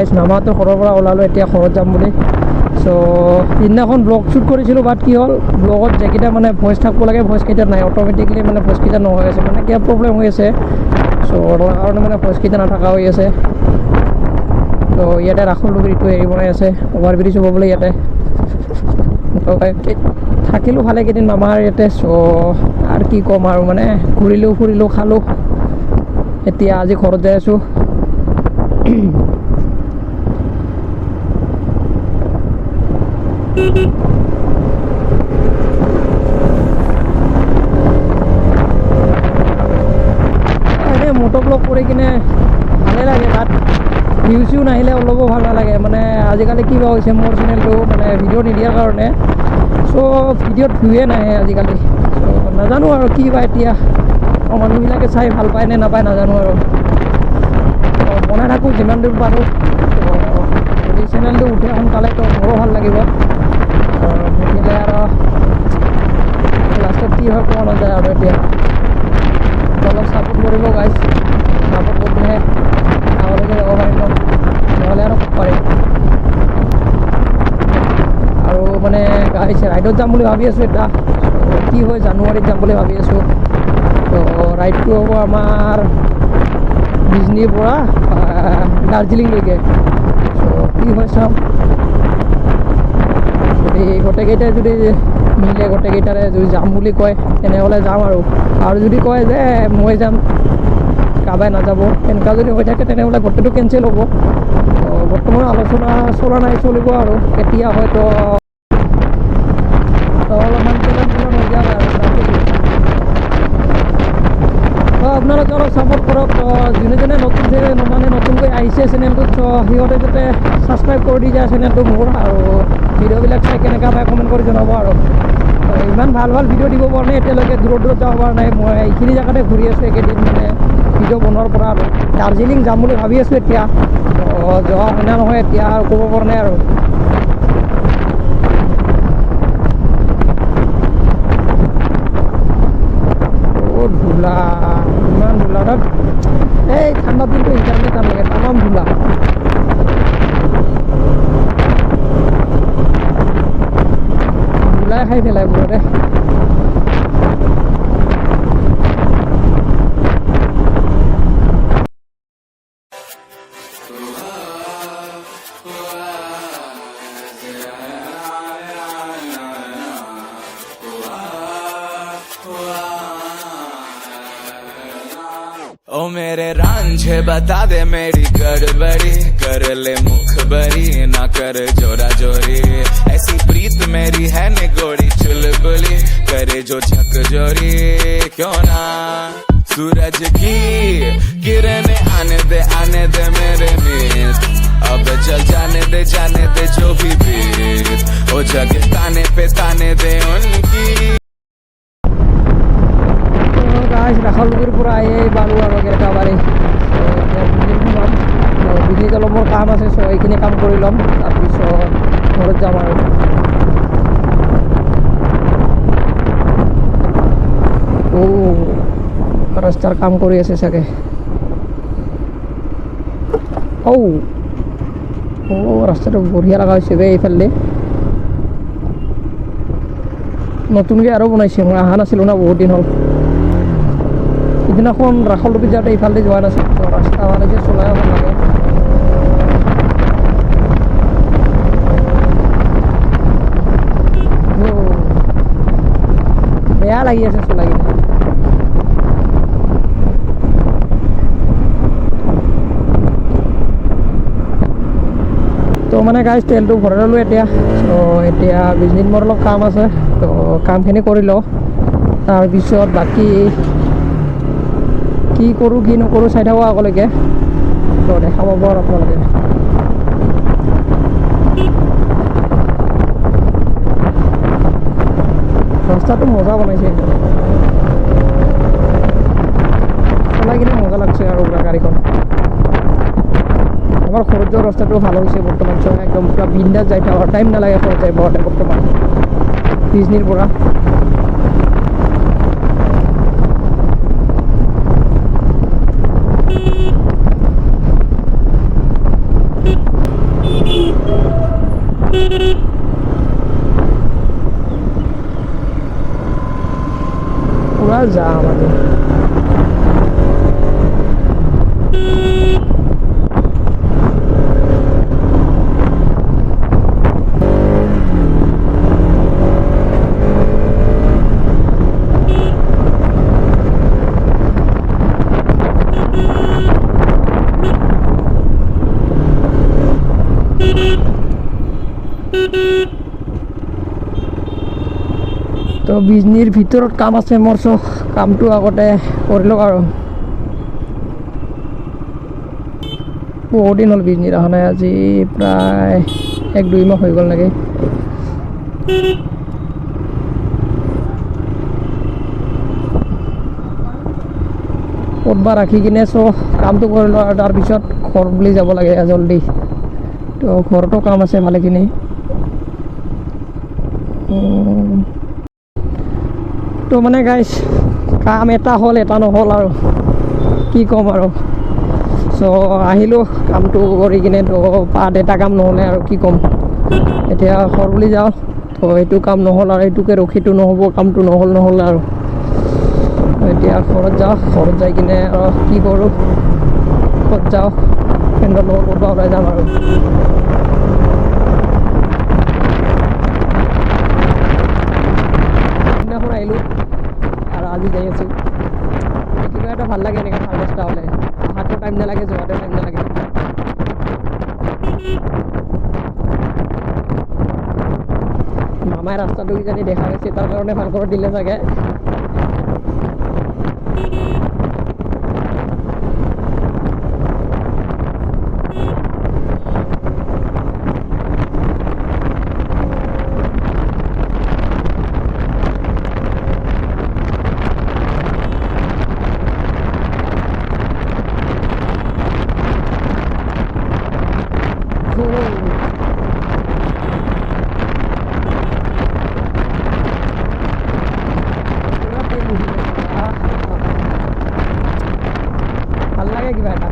Guys মামাহঁতৰ ঘৰৰ পৰা ওলালোঁ এতিয়া ঘৰত যাম বুলি চ' সিদিনাখন ব্লগ শ্বুট কৰিছিলোঁ বাট কি হ'ল ব্লগত যেইকেইটা মানে ভইচ থাকিব লাগে ভইচকেইটা নাই অট'মেটিকলি মানে ভইচকেইটা নহৈ আছে মানে কিবা প্ৰব্লেম হৈ আছে চ' তাৰ কাৰণে মানে ভইচকেইটা নাথাকা হৈ আছে তো ইয়াতে ৰাখোঁ এইটো হেৰি বনাই আছে অভাৰ ব্ৰিজ হ'ব বোলে ইয়াতে তো থাকিলোঁ ভালে কেইদিন মামাৰ ইয়াতে চ' আৰু কি ক'ম আৰু মানে ঘূৰিলোঁ ফুৰিলোঁ খালোঁ এতিয়া আজি ঘৰত যাই আছোঁ এনেই মটৰ ব্লগ কৰি কিনে ভালেই লাগে তাত ভিউ চিউ নাহিলে অলপো ভাল নালাগে মানে আজিকালি কিবা হৈছে মোৰ চেনেলটো মানে ভিডিঅ' নিদিয়াৰ কাৰণে চ' ভিডিঅ'ত ভিউৱে নাহে আজিকালি চ' নাজানো আৰু কি বা এতিয়া মানুহবিলাকে চাই ভাল পায় নে নাপায় নাজানো আৰু বনাই থাকোঁ যিমান দূৰ পাৰোঁ যদি চেনেলটো উঠে সোনকালে তো মোৰো ভাল লাগিব নুঠিলে আৰু লাষ্টত কি হয় কোৱা নাযায় আৰু এতিয়া অলপ ছাপোৰ্ট কৰিব গাইজ ছাপোৰ্ট কৰিলেহে আগলৈকে যাব পাৰিম নহ'লে আৰু ক'ত পাৰিম আৰু মানে গাইজ ৰাইডত যাম বুলি ভাবি আছোঁ এতিয়া কি হয় জানুৱাৰীত যাম বুলি ভাবি আছোঁ তো ৰাইডটো হ'ব আমাৰ বিজনীৰ পৰা দাৰ্জিলিংলৈকে চ' কি হয় চাম যদি গোটেইকেইটাই যদি মিলে গোটেইকেইটাৰে যদি যাম বুলি কয় তেনেহ'লে যাম আৰু যদি কয় যে মই যাম কাবাই নাযাব এনেকুৱা যদি হৈ থাকে তেনেহ'লে গোটেইটো কেঞ্চেল হ'ব বৰ্তমান আলোচনা চলা নাই চলিব আৰু কেতিয়া হয়তো অলপমান পেলান হৈ যাব আৰু আপোনালোকে অলপ ছাপোৰ্ট কৰক যোনে যোনে নতুনকৈ আহিছে চেনেলটোত সিহঁতে যাতে ছাবস্ক্ৰাইব কৰি দি যায় চেনেলটো মোৰ আৰু ভিডিঅ'বিলাক চাই কেনেকুৱা পায় কমেণ্ট কৰি জনাব আৰু ইমান ভাল ভাল ভিডিঅ' দিব পৰা নাই এতিয়ালৈকে দূৰত যাব পৰা নাই মই এইখিনি জেগাতে ঘূৰি আছোঁ এইকেইদিন মানে ভিডিঅ' বনোৱাৰ পৰা আৰু দাৰ্জিলিং যাম বুলি ভাবি আছোঁ এতিয়া যোৱা শুনা নহয় এতিয়া আৰু ক'ব পৰা নাই আৰু ধূলা ইমান ধূলা তাত এই ঠাণ্ডা দিনটো সেইকাৰণে টান লাগে তামাম ধূলা ধূলাই খাই পেলাই বোৰতে ओ मेरे रांझे बता दे मेरी गड़बड़ी कर ले मुखबरी ना कर जोरा जोरी ऐसी प्रीत मेरी है निगोड़ी चुलबुली करे जो झक जोरी क्यों ना सूरज की किरण आने दे मेरे मीत अब चल जाने दे जो भी बीत ओ जग ताने पे ताने दे उनकी ৰাখালগুৰিৰ পৰা আহি বাৰো আৰু গেলেকাবাৰী বিজনেছ অলপ মোৰ কাম আছে চ' এইখিনি কাম কৰি ল'ম তাৰপিছত ঘৰত যাম আৰু ৰাস্তাৰ কাম কৰি আছে চাগে ৰাস্তাটো বঢ়িয়া লগা হৈছে বে এইফালে নতুনকৈ আৰু বনাইছে মই অহা নাছিলোঁ না বহুত দিন হ'ল সিদিনাখন ৰাখালডুবি যাওঁতে ইফালে যোৱা নাছিল ৰাস্তা মানে যে চলাই হ'ব লাগে বেয়া লাগি আছে চলাই কিনে তো মানে গাইজ তেলটো ভৰাই ল'লোঁ এতিয়া এতিয়া বিজনেছ মোৰ অলপ কাম আছে তো কামখিনি কৰি লওঁ তাৰপিছত বাকী কি কৰোঁ কি নকৰোঁ চাই থাকোঁ আগলৈকে তো দেখা পাব আৰু আপোনালোকে ৰাস্তাটো মজা বনাইছে চলাই কিনে মজা লাগছে আৰু পুৰা গাড়ীখন আমাৰ ঘৰত যোৱা ৰাস্তাটো ভাল হৈছে বৰ্তমান চ' একদম পুৰা বিন্দাছ যাই থাকাৰ টাইম নালাগে ঘৰত যাই পাওঁতে বৰ্তমান বিজনীৰ পৰা পুৰা যাম আজি। তো বিজনীৰ ভিতৰত কাম আছে মোৰ, চ' কামটো আগতে কৰি লওক আৰু। বহুত দিন হ'ল বিজনীত অহা নাই, আজি প্ৰায় 1-2 মাহ হৈ গ'ল নেকি। ক'তবা ৰাখি কিনে চ' কামটো কৰি লওঁ আৰু তাৰপিছত ঘৰ বুলি যাব লাগে জল্দি। তো ঘৰতো কাম আছে ভালেখিনি। তো মানে গাইছ, কাম এটা হ'ল এটা নহ'ল আৰু কি ক'ম আৰু। চ' আহিলোঁ কামটো কৰি কিনে, তো পাত এটা কাম নহ'লে আৰু কি ক'ম। এতিয়া ঘৰ বুলি যাওঁ, তো এইটো কাম নহ'ল আৰু এইটোকে ৰখিটো নহ'ব, কামটো নহ'ল আৰু। এতিয়া ঘৰত যাওঁ, ঘৰত যাই কিনে আৰু কি কৰোঁ, ক'ত যাওঁ, ফ্ৰেণ্ডৰ লগত ক'ৰবা ওলাই যাম আৰু। সিদিনাখন আহিলোঁ আৰু আজি যাই আছোঁ। কিবা এটা ভাল লাগে এনেকৈ 10:30 হ'লে, অহাটো টাইম নালাগে, যোৱাটো টাইম নালাগে। মামাই ৰাস্তাটো কিজানি দেখা পাইছে, তাৰ কাৰণে ভাল কৰি দিলে চাগে। ভাল লাগে কিবা এটা।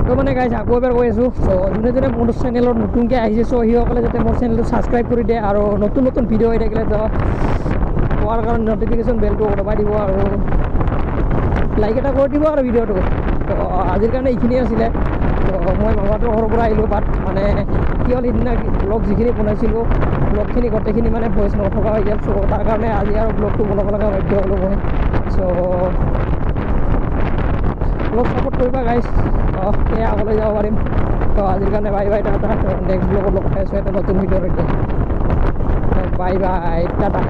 তো মানে গাইজ আকৌ এবাৰ কৈ আছোঁ, চ' যোনে যোনে মোৰ চেনেলত নতুনকৈ আহিছে, চ' সিসকলে যাতে মোৰ চেনেলটো ছাবস্ক্ৰাইব কৰি দিয়ে আৰু নতুন নতুন ভিডিঅ' হৈ থাকিলে তো পোৱাৰ কাৰণে নটিফিকেশ্যন বেলটো দবাই দিব আৰু লাইক এটা কৰি দিব আৰু ভিডিঅ'টো। তো আজিৰ কাৰণে এইখিনিয়ে আছিলে। তো মই মামাটোৰ ঘৰৰ পৰা আহিলোঁ, বাট মানে কি হ'ল, সিদিনা ব্লগ যিখিনি বনাইছিলোঁ, ব্লগখিনি গোটেইখিনি মানে ভইচ নথকা হৈ গ'ল। চ' তাৰ কাৰণে আজি আৰু ব্লগটো বনাব লগা বাধ্য হ'লোঁ মই। চ' অলপ ছাপোৰ্ট কৰিবা গাইজ, সেয়া আগলৈ যাব পাৰিম। তো আজিৰ কাৰণে বাই বাই, টাটা। নেক্সট ব্লগত লগ পাই আছোঁ এটা নতুন ভিডিঅ'ৰ সৈতে। Bye bye, Tata.